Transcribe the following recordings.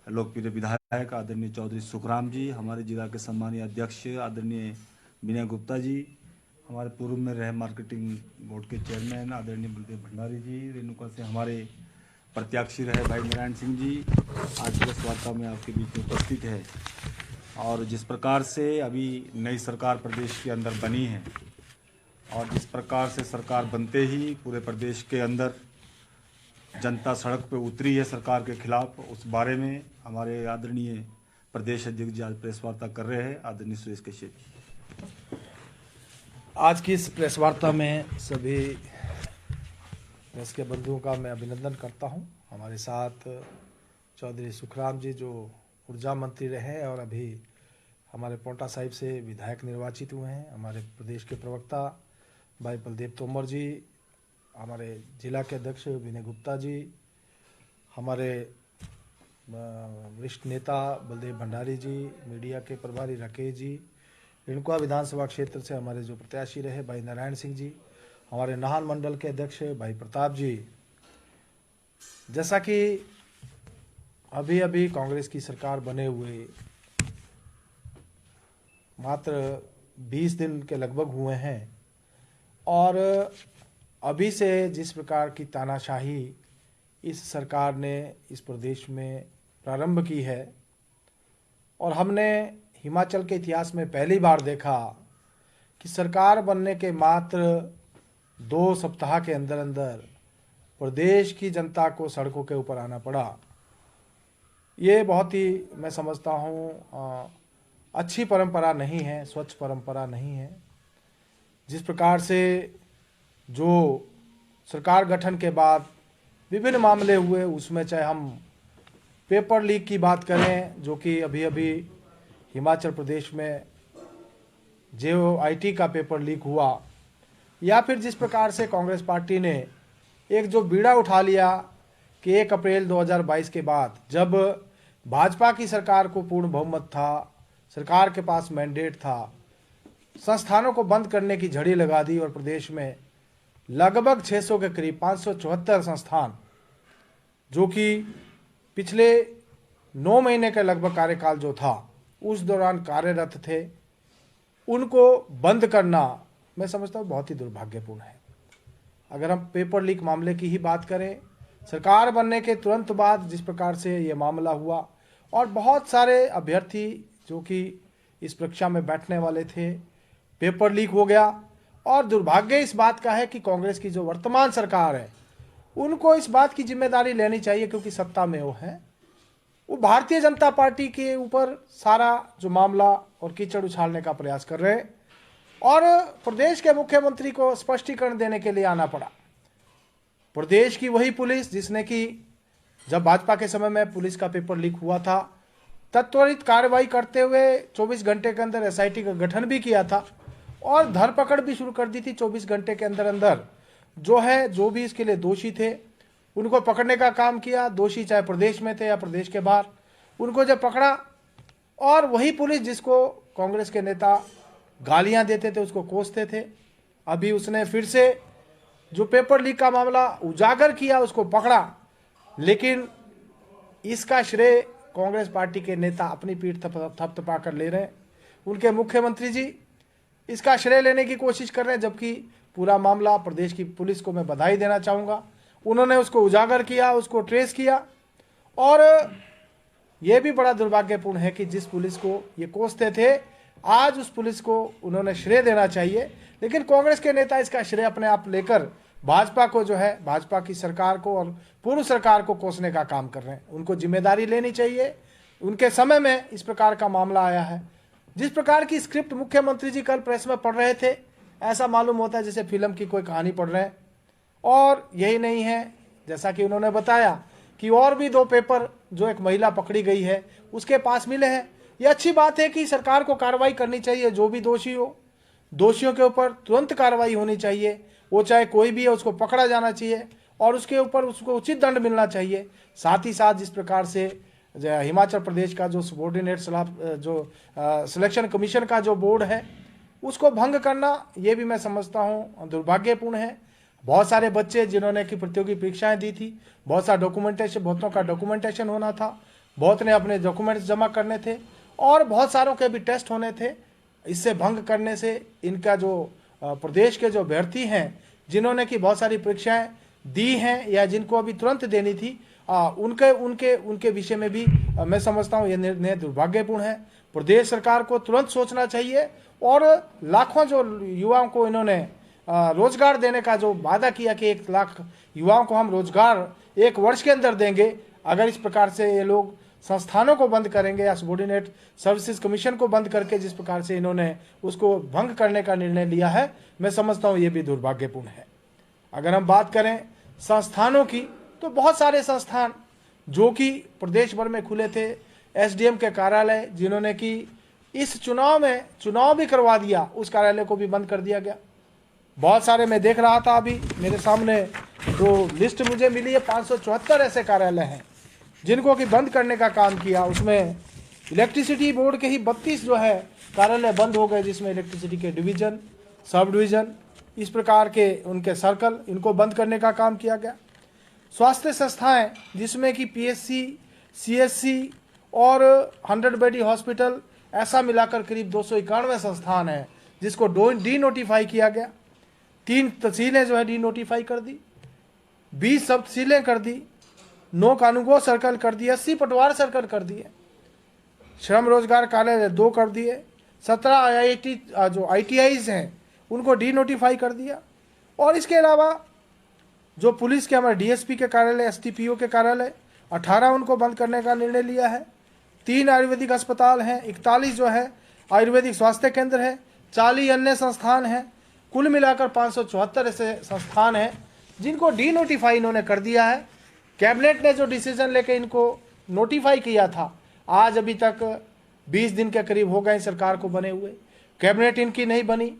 लोकप्रिय विधायक आदरणीय चौधरी सुखराम जी, हमारे जिला के सम्मानीय अध्यक्ष आदरणीय विनय गुप्ता जी, हमारे पूर्व में रहे मार्केटिंग बोर्ड के चेयरमैन आदरणीय बलदेव भंडारी जी, रेणुका से हमारे प्रत्याशी रहे भाई नारायण सिंह जी आज प्रेस वार्ता में आपके बीच में उपस्थित है। और जिस प्रकार से अभी नई सरकार प्रदेश के अंदर बनी है और जिस प्रकार से सरकार बनते ही पूरे प्रदेश के अंदर जनता सड़क पर उतरी है सरकार के खिलाफ, उस बारे में हमारे आदरणीय प्रदेश अध्यक्ष जी आज प्रेस वार्ता कर रहे हैं। आदरणीय सुरेश कश्यप जी, आज की इस प्रेस वार्ता में सभी प्रेस के बंधुओं का मैं अभिनंदन करता हूं। हमारे साथ चौधरी सुखराम जी जो ऊर्जा मंत्री रहे और अभी हमारे पोंटा साहिब से विधायक निर्वाचित हुए हैं, हमारे प्रदेश के प्रवक्ता भाई बलदेव तोमर जी, हमारे जिला के अध्यक्ष विनय गुप्ता जी, हमारे वरिष्ठ नेता बलदेव भंडारी जी, मीडिया के प्रभारी राकेश जी, रेणुका विधानसभा क्षेत्र से हमारे जो प्रत्याशी रहे भाई नारायण सिंह जी, हमारे नाहन मंडल के अध्यक्ष भाई प्रताप जी। जैसा कि अभी अभी कांग्रेस की सरकार बने हुए मात्र 20 दिन के लगभग हुए हैं और अभी से जिस प्रकार की तानाशाही इस सरकार ने इस प्रदेश में प्रारंभ की है और हमने हिमाचल के इतिहास में पहली बार देखा कि सरकार बनने के मात्र 2 सप्ताह के अंदर अंदर प्रदेश की जनता को सड़कों के ऊपर आना पड़ा। ये बहुत ही मैं समझता हूँ अच्छी परंपरा नहीं है, स्वच्छ परंपरा नहीं है। जिस प्रकार से जो सरकार गठन के बाद विभिन्न मामले हुए, उसमें चाहे हम पेपर लीक की बात करें जो कि अभी अभी हिमाचल प्रदेश में JOIT का पेपर लीक हुआ, या फिर जिस प्रकार से कांग्रेस पार्टी ने एक जो बीड़ा उठा लिया कि 1 अप्रैल 2022 के बाद जब भाजपा की सरकार को पूर्ण बहुमत था, सरकार के पास मैंडेट था, संस्थानों को बंद करने की झड़ी लगा दी और प्रदेश में लगभग 600 के करीब 574 संस्थान जो कि पिछले 9 महीने के लगभग कार्यकाल जो था उस दौरान कार्यरत थे, उनको बंद करना मैं समझता हूँ बहुत ही दुर्भाग्यपूर्ण है। अगर हम पेपर लीक मामले की ही बात करें, सरकार बनने के तुरंत बाद जिस प्रकार से ये मामला हुआ और बहुत सारे अभ्यर्थी जो कि इस परीक्षा में बैठने वाले थे, पेपर लीक हो गया। और दुर्भाग्य इस बात का है कि कांग्रेस की जो वर्तमान सरकार है उनको इस बात की जिम्मेदारी लेनी चाहिए, क्योंकि सत्ता में वो है, वो भारतीय जनता पार्टी के ऊपर सारा जो मामला और कीचड़ उछालने का प्रयास कर रहे हैं और प्रदेश के मुख्यमंत्री को स्पष्टीकरण देने के लिए आना पड़ा। प्रदेश की वही पुलिस जिसने कि जब भाजपा के समय में पुलिस का पेपर लीक हुआ था त्वरित कार्रवाई करते हुए 24 घंटे के अंदर SIT का गठन भी किया था और धरपकड़ भी शुरू कर दी थी। 24 घंटे के अंदर अंदर जो भी इसके लिए दोषी थे उनको पकड़ने का काम किया। दोषी चाहे प्रदेश में थे या प्रदेश के बाहर, उनको जब पकड़ा और वही पुलिस जिसको कांग्रेस के नेता गालियां देते थे उसको कोसते थे, अभी उसने फिर से जो पेपर लीक का मामला उजागर किया उसको पकड़ा। लेकिन इसका श्रेय कांग्रेस पार्टी के नेता अपनी पीठ थपथपा कर ले रहे हैं। उनके मुख्यमंत्री जी इसका श्रेय लेने की कोशिश कर रहे हैं, जबकि पूरा मामला प्रदेश की पुलिस को मैं बधाई देना चाहूँगा। उन्होंने उसको उजागर किया, उसको ट्रेस किया और ये भी बड़ा दुर्भाग्यपूर्ण है कि जिस पुलिस को ये कोसते थे आज उस पुलिस को उन्होंने श्रेय देना चाहिए, लेकिन कांग्रेस के नेता इसका श्रेय अपने आप लेकर भाजपा को जो है, भाजपा की सरकार को और पूर्व सरकार को कोसने का काम कर रहे हैं। उनको जिम्मेदारी लेनी चाहिए। उनके समय में इस प्रकार का मामला आया है। जिस प्रकार की स्क्रिप्ट मुख्यमंत्री जी कल प्रेस में पढ़ रहे थे, ऐसा मालूम होता है जैसे फिल्म की कोई कहानी पढ़ रहे हैं। और यही नहीं है, जैसा कि उन्होंने बताया कि और भी 2 पेपर जो एक महिला पकड़ी गई है उसके पास मिले हैं। ये अच्छी बात है कि सरकार को कार्रवाई करनी चाहिए, जो भी दोषी हो, दोषियों के ऊपर तुरंत कार्रवाई होनी चाहिए, वो चाहे कोई भी है उसको पकड़ा जाना चाहिए और उसके ऊपर उसको उचित दंड मिलना चाहिए। साथ ही साथ जिस प्रकार से हिमाचल प्रदेश का जो सबॉर्डिनेट सिलेक्शन कमीशन का जो बोर्ड है उसको भंग करना, ये भी मैं समझता हूँ दुर्भाग्यपूर्ण है। बहुत सारे बच्चे जिन्होंने की प्रतियोगी परीक्षाएं दी थी, बहुतों का डॉक्यूमेंटेशन होना था, बहुत ने अपने डॉक्यूमेंट्स जमा करने थे और बहुत सारों के भी टेस्ट होने थे। इससे भंग करने से इनका जो प्रदेश के जो अभ्यर्थी हैं जिन्होंने की बहुत सारी परीक्षाएं दी हैं या जिनको अभी तुरंत देनी थी, उनके उनके उनके विषय में भी मैं समझता हूँ ये निर्णय दुर्भाग्यपूर्ण है। प्रदेश सरकार को तुरंत सोचना चाहिए और लाखों जो युवाओं को इन्होंने रोजगार देने का जो वादा किया कि 1 लाख युवाओं को हम रोजगार 1 वर्ष के अंदर देंगे, अगर इस प्रकार से ये लोग संस्थानों को बंद करेंगे या सबॉर्डिनेट सर्विसेज कमीशन को बंद करके जिस प्रकार से इन्होंने उसको भंग करने का निर्णय लिया है, मैं समझता हूँ ये भी दुर्भाग्यपूर्ण है। अगर हम बात करें संस्थानों की, तो बहुत सारे संस्थान जो कि प्रदेश भर में खुले थे, एसडीएम के कार्यालय जिन्होंने कि इस चुनाव में चुनाव भी करवा दिया, उस कार्यालय को भी बंद कर दिया गया। बहुत सारे मैं देख रहा था, अभी मेरे सामने जो लिस्ट मुझे मिली है 574 ऐसे कार्यालय हैं जिनको कि बंद करने का काम किया। उसमें इलेक्ट्रिसिटी बोर्ड के ही 32 जो है कार्यालय बंद हो गए, जिसमें इलेक्ट्रिसिटी के डिवीजन, सब डिवीजन, इस प्रकार के उनके सर्कल, इनको बंद करने का काम किया गया। स्वास्थ्य संस्थाएं जिसमें कि पीएससी, सीएससी और 100 बेडी हॉस्पिटल, ऐसा मिलाकर करीब 291 संस्थान हैं जिसको डी नोटिफाई किया गया। 3 तहसीलें जो है डी नोटिफाई कर दी, 20 सब तहसीलें कर दी, 9 कानूनगो सर्कल कर दिए, 80 पटवार सर्कल कर दिए, श्रम रोजगार कार्यालय 2 कर दिए, 17 आईआईटी जो आईटीआईज हैं उनको डी नोटिफाई कर दिया। और इसके अलावा जो पुलिस के हमारे डीएसपी के कार्यालय, एसटीपीओ के कार्यालय 18 उनको बंद करने का निर्णय लिया है। 3 आयुर्वेदिक अस्पताल हैं, 41 जो है आयुर्वेदिक स्वास्थ्य केंद्र है, 40 अन्य संस्थान हैं, कुल मिलाकर 574 ऐसे संस्थान हैं जिनको डी नोटिफाई इन्होंने कर दिया है। कैबिनेट ने जो डिसीजन लेके इनको नोटिफाई किया था, आज अभी तक 20 दिन के करीब हो गए सरकार को बने हुए, कैबिनेट इनकी नहीं बनी।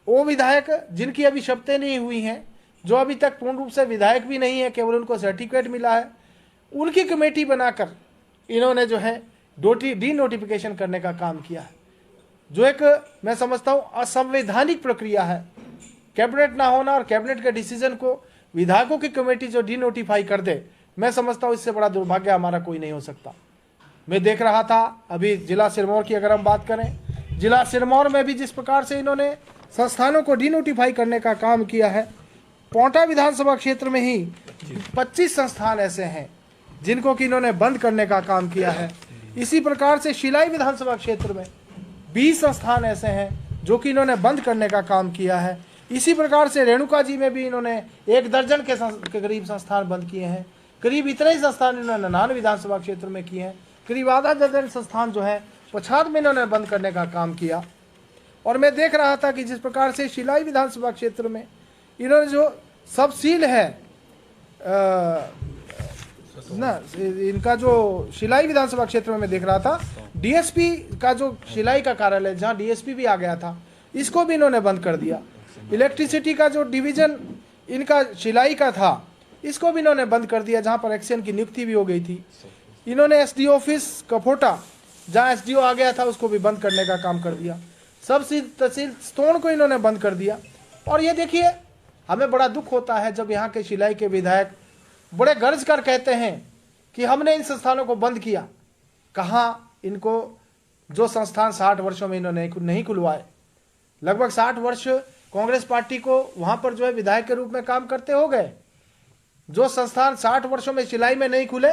वो विधायक जिनकी अभी शपथें नहीं हुई हैं, जो अभी तक पूर्ण रूप से विधायक भी नहीं है, केवल उनको सर्टिफिकेट मिला है, उनकी कमेटी बनाकर इन्होंने जो है डी नोटिफिकेशन करने का काम किया है, जो एक मैं समझता हूँ असंवैधानिक प्रक्रिया है। कैबिनेट ना होना और कैबिनेट के डिसीजन को विधायकों की कमेटी जो डी नोटिफाई कर दे, मैं समझता हूँ इससे बड़ा दुर्भाग्य हमारा कोई नहीं हो सकता। मैं देख रहा था अभी जिला सिरमौर की अगर हम बात करें, जिला सिरमौर में भी जिस प्रकार से इन्होंने संस्थानों को डी नोटिफाई करने का काम किया है, पोंटा विधानसभा क्षेत्र में ही 25 संस्थान ऐसे हैं जिनको कि इन्होंने बंद करने का काम किया है। इसी प्रकार से शिलाई विधानसभा क्षेत्र में 20 संस्थान ऐसे हैं जो कि इन्होंने बंद करने का काम किया है। इसी प्रकार से रेणुका जी में भी इन्होंने 1 दर्जन के करीब संस्थान बंद किए हैं। करीब इतने ही संस्थान इन्होंने नान विधानसभा क्षेत्र में किए हैं। करीब आधा दर्जन संस्थान जो है पछाड़ में इन्होंने बंद करने का काम किया। और मैं देख रहा था कि जिस प्रकार से शिलाई विधानसभा क्षेत्र में इन्होंने जो सब सील है ना, इनका जो शिलाई विधानसभा क्षेत्र में मैं देख रहा था, डीएसपी का जो शिलाई का कार्यालय जहाँ डीएसपी भी आ गया था, इसको भी इन्होंने बंद कर दिया। इलेक्ट्रिसिटी का जो डिवीजन इनका शिलाई का था, इसको भी इन्होंने बंद कर दिया, जहाँ पर एक्शन की नियुक्ति भी हो गई थी। इन्होंने एसडीओ ऑफिस कपोटा जहाँ एसडीओ आ गया था उसको भी बंद करने का काम कर दिया। सब तहसील स्तोण को इन्होंने बंद कर दिया। और ये देखिए, हमें बड़ा दुख होता है जब यहाँ के शिलाई के विधायक बड़े गर्ज कर कहते हैं कि हमने इन संस्थानों को बंद किया। कहाँ इनको जो संस्थान 60 वर्षों में इन्होंने नहीं खुलवाए, लगभग 60 वर्ष कांग्रेस पार्टी को वहाँ पर जो है विधायक के रूप में काम करते हो गए। जो संस्थान 60 वर्षों में शिलाई में नहीं खुले,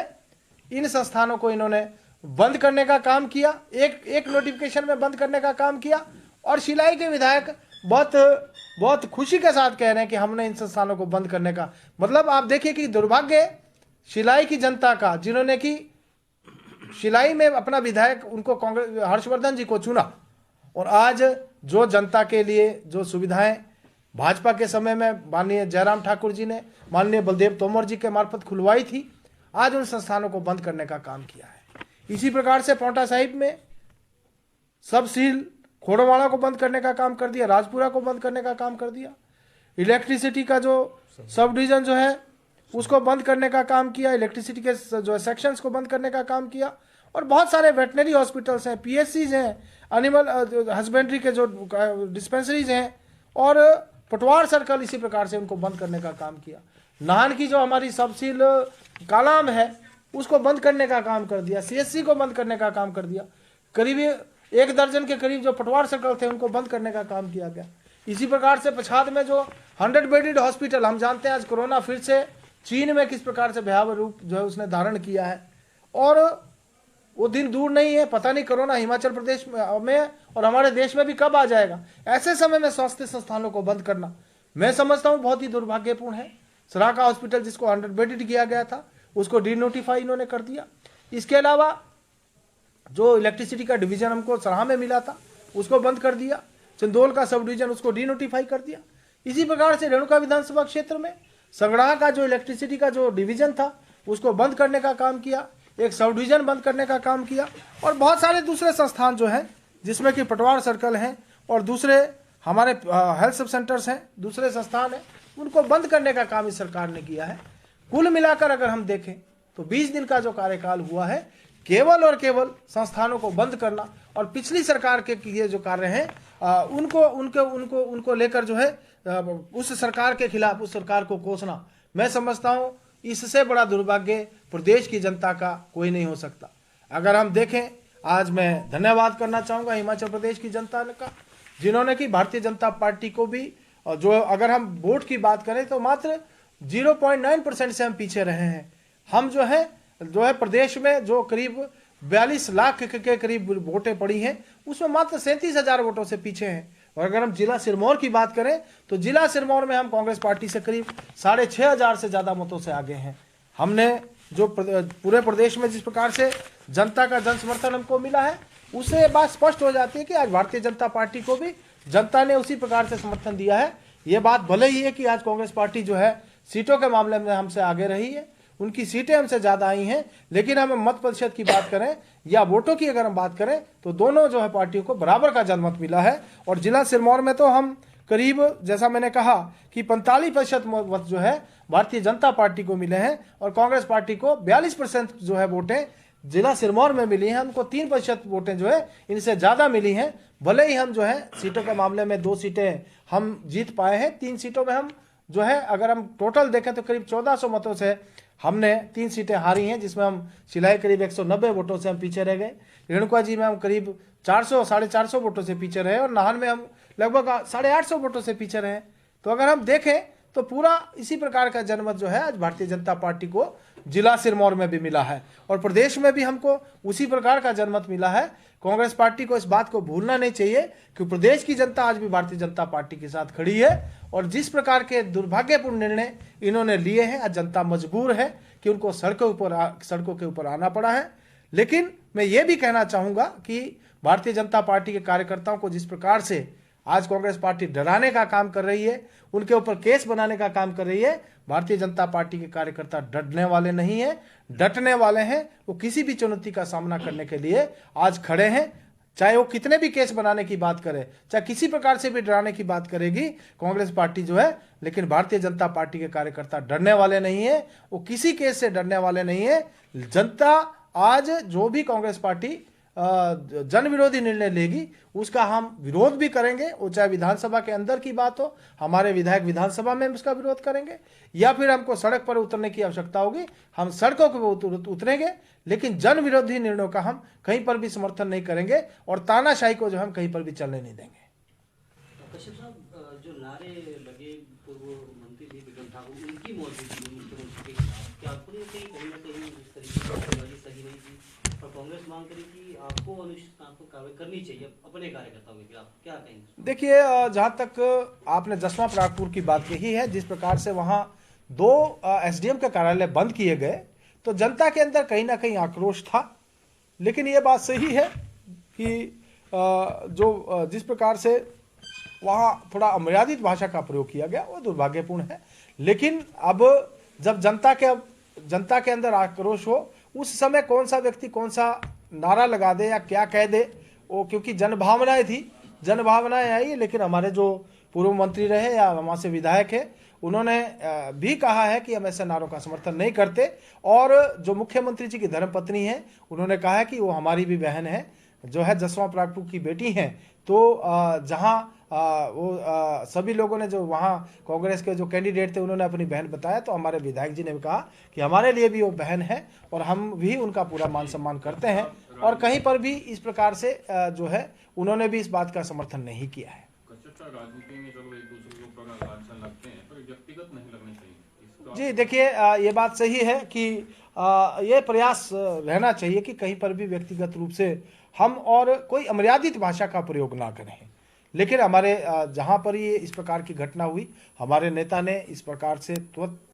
इन संस्थानों को इन्होंने बंद करने का काम किया, एक नोटिफिकेशन में बंद करने का काम किया। और शिलाई के विधायक बहुत खुशी के साथ कह रहे हैं कि हमने इन संस्थानों को बंद करने का, मतलब आप देखिए कि दुर्भाग्य शिलाई की जनता का, जिन्होंने कि शिलाई में अपना विधायक उनको कांग्रेस हर्षवर्धन जी को चुना, और आज जो जनता के लिए जो सुविधाएं भाजपा के समय में माननीय जयराम ठाकुर जी ने, माननीय बलदेव तोमर जी के मार्फत खुलवाई थी, आज उन संस्थानों को बंद करने का काम किया है। इसी प्रकार से पोंटा साहिब में सब सील खोड़वाड़ा को बंद करने का काम कर दिया, राजपुरा को बंद करने का काम कर दिया। इलेक्ट्रिसिटी का जो सब डिवीजन जो है उसको बंद करने का काम किया, इलेक्ट्रिसिटी के जो सेक्शंस को बंद करने का काम किया। और बहुत सारे वेटनरी हॉस्पिटल्स हैं, पीएचसीज हैं, एनिमल हस्बेंड्री के जो डिस्पेंसरीज हैं, और पटवार सर्कल, इसी प्रकार से उनको बंद करने का काम किया। नाहन की जो हमारी सबसील कालाम है, उसको बंद करने का काम कर दिया, CSC को बंद करने का काम कर दिया, करीब 1 दर्जन के करीब जो पटवार सर्कल थे उनको बंद करने का काम किया गया। इसी प्रकार से पछाद में जो 100 बेडेड हॉस्पिटल, हम जानते हैं आज कोरोना फिर से चीन में किस प्रकार से भयावह रूप जो है उसने धारण किया है, और वो दिन दूर नहीं है, पता नहीं कोरोना हिमाचल प्रदेश में और हमारे देश में भी कब आ जाएगा। ऐसे समय में स्वास्थ्य संस्थानों को बंद करना मैं समझता हूँ बहुत ही दुर्भाग्यपूर्ण है। सराका हॉस्पिटल जिसको 100 बेडेड किया गया था उसको डीनोटिफाई इन्होंने कर दिया। इसके अलावा जो इलेक्ट्रिसिटी का डिवीजन हमको सराहा में मिला था उसको बंद कर दिया, चंदोल का सब डिवीजन उसको डीनोटिफाई कर दिया। इसी प्रकार से रेणुका विधानसभा क्षेत्र में संगड़ा का जो इलेक्ट्रिसिटी का जो डिवीजन था उसको बंद करने का काम किया, एक सब डिवीजन बंद करने का काम किया, और बहुत सारे दूसरे संस्थान जो हैं जिसमें कि पटवार सर्कल हैं और दूसरे हमारे हेल्थ सब सेंटर्स हैं, दूसरे संस्थान हैं, उनको बंद करने का काम इस सरकार ने किया है। कुल मिलाकर अगर हम देखें तो 20 दिन का जो कार्यकाल हुआ है केवल और केवल संस्थानों को बंद करना और पिछली सरकार के ये जो कार्य हैं उनको लेकर जो है उस सरकार के खिलाफ उस सरकार को कोसना, मैं समझता हूं इससे बड़ा दुर्भाग्य प्रदेश की जनता का कोई नहीं हो सकता। अगर हम देखें, आज मैं धन्यवाद करना चाहूंगा हिमाचल प्रदेश की जनता का, जिन्होंने कि भारतीय जनता पार्टी को भी, जो अगर हम वोट की बात करें तो मात्र 0.9% से हम पीछे रहे हैं। हम जो है प्रदेश में जो करीब 42 लाख के करीब वोटें पड़ी हैं उसमें मात्र 37,000 वोटों से पीछे हैं। और अगर हम जिला सिरमौर की बात करें तो जिला सिरमौर में हम कांग्रेस पार्टी से करीब 6,500 से ज्यादा मतों से आगे हैं। हमने जो पूरे प्रदेश में जिस प्रकार से जनता का जन समर्थन हमको मिला है उससे बात स्पष्ट हो जाती है कि आज भारतीय जनता पार्टी को भी जनता ने उसी प्रकार से समर्थन दिया है। ये बात भले ही है कि आज कांग्रेस पार्टी जो है सीटों के मामले में हमसे आगे रही है, उनकी सीटें हमसे ज्यादा आई हैं, लेकिन हम मत प्रतिशत की बात करें या वोटों की अगर हम बात करें तो दोनों जो है पार्टियों को बराबर का जनमत मिला है। और जिला सिरमौर में तो हम करीब, जैसा मैंने कहा कि 45% मत जो है भारतीय जनता पार्टी को मिले हैं और कांग्रेस पार्टी को 42% जो है वोटें जिला सिरमौर में मिली हैं। हमको 3% वोटें जो है इनसे ज्यादा मिली हैं। भले ही हम जो है सीटों के मामले में 2 सीटें हम जीत पाए हैं, 3 सीटों में हम जो है अगर हम टोटल देखें तो करीब 1400 मतों से हमने 3 सीटें हारी हैं, जिसमें हम सिलाई करीब 190 वोटों से हम पीछे रह गए। रेणुका जी में हम करीब 400-450 वोटों से पीछे रहे और नाहन में हम लगभग 850 वोटों से पीछे रहे। तो अगर हम देखें तो पूरा इसी प्रकार का जनमत जो है आज भारतीय जनता पार्टी को जिला सिरमौर में भी मिला है और प्रदेश में भी हमको उसी प्रकार का जनमत मिला है। कांग्रेस पार्टी को इस बात को भूलना नहीं चाहिए कि प्रदेश की जनता आज भी भारतीय जनता पार्टी के साथ खड़ी है और जिस प्रकार के दुर्भाग्यपूर्ण निर्णय इन्होंने लिए हैं आज जनता मजबूर है कि उनको सड़कों के ऊपर आना पड़ा है। लेकिन मैं ये भी कहना चाहूंगा कि भारतीय जनता पार्टी के कार्यकर्ताओं को जिस प्रकार से आज कांग्रेस पार्टी डराने का काम कर रही है, उनके ऊपर केस बनाने का काम कर रही है, भारतीय जनता पार्टी के कार्यकर्ता डरने वाले नहीं है, डटने वाले हैं। वो किसी भी चुनौती का सामना करने के लिए आज खड़े हैं, चाहे वो कितने भी केस बनाने की बात करे, चाहे किसी प्रकार से भी डराने की बात करेगी कांग्रेस पार्टी जो है, लेकिन भारतीय जनता पार्टी के कार्यकर्ता डरने वाले नहीं है, वो किसी केस से डरने वाले नहीं है। जनता आज जो भी कांग्रेस पार्टी जन विरोधी निर्णय लेगी उसका हम विरोध भी करेंगे, वो चाहे विधानसभा के अंदर की बात हो, हमारे विधायक विधानसभा में उसका विरोध करेंगे या फिर हमको सड़क पर उतरने की आवश्यकता होगी हम सड़कों पर उतरेंगे, लेकिन जन विरोधी निर्णयों का हम कहीं पर भी समर्थन नहीं करेंगे और तानाशाही को जो हम कहीं पर भी चलने नहीं देंगे। कश्यप साहब, जो नारे लगे पूर्व मंत्री थे विक्रम ठाकुर, उनकी मौजूदगी मुख्यमंत्री के खिलाफ, क्या आपको नहीं कहीं ना कहीं इस तरीके की सही नहीं थी और कांग्रेस मांग करी कि आपको अनुशासनात्मक कार्रवाई करनी चाहिए अपने कार्यकर्ताओं के खिलाफ, क्या कहेंगे? देखिए, जहां तक आपने जसवा परागपुर की बात कही है, जिस प्रकार से वहां 2 एसडीएम के कार्यालय बंद किए गए तो जनता के अंदर कहीं ना कहीं आक्रोश था। लेकिन ये बात सही है कि जिस प्रकार से वहाँ थोड़ा अमर्यादित भाषा का प्रयोग किया गया वो दुर्भाग्यपूर्ण है। लेकिन अब जब जनता के अंदर आक्रोश हो उस समय कौन सा व्यक्ति कौन सा नारा लगा दे या क्या कह दे, वो क्योंकि जनभावनाएं थी, जनभावनाएं आई। लेकिन हमारे जो पूर्व मंत्री रहे या वहाँ से विधायक है उन्होंने भी कहा है कि हम ऐसे नारों का समर्थन नहीं करते। और जो मुख्यमंत्री जी की धर्मपत्नी है उन्होंने कहा है कि वो हमारी भी बहन है, जो है जसवां परागपुर की बेटी हैं, तो जहां वो सभी लोगों ने जो वहाँ कांग्रेस के जो कैंडिडेट थे उन्होंने अपनी बहन बताया, तो हमारे विधायक जी ने भी कहा कि हमारे लिए भी वो बहन है और हम भी उनका पूरा मान सम्मान करते हैं, और कहीं पर भी इस प्रकार से जो है उन्होंने भी इस बात का समर्थन नहीं किया है। राजनीति में चलो एक दूसरे के ऊपर लांछन लगते हैं, पर व्यक्तिगत नहीं लगने चाहिए। जी देखिए, ये बात सही है कि ये प्रयास रहना चाहिए कि कहीं पर भी व्यक्तिगत रूप से हम और कोई अमर्यादित भाषा का प्रयोग ना करें। लेकिन हमारे जहाँ पर ये इस प्रकार की घटना हुई, हमारे नेता ने इस प्रकार से तुरंत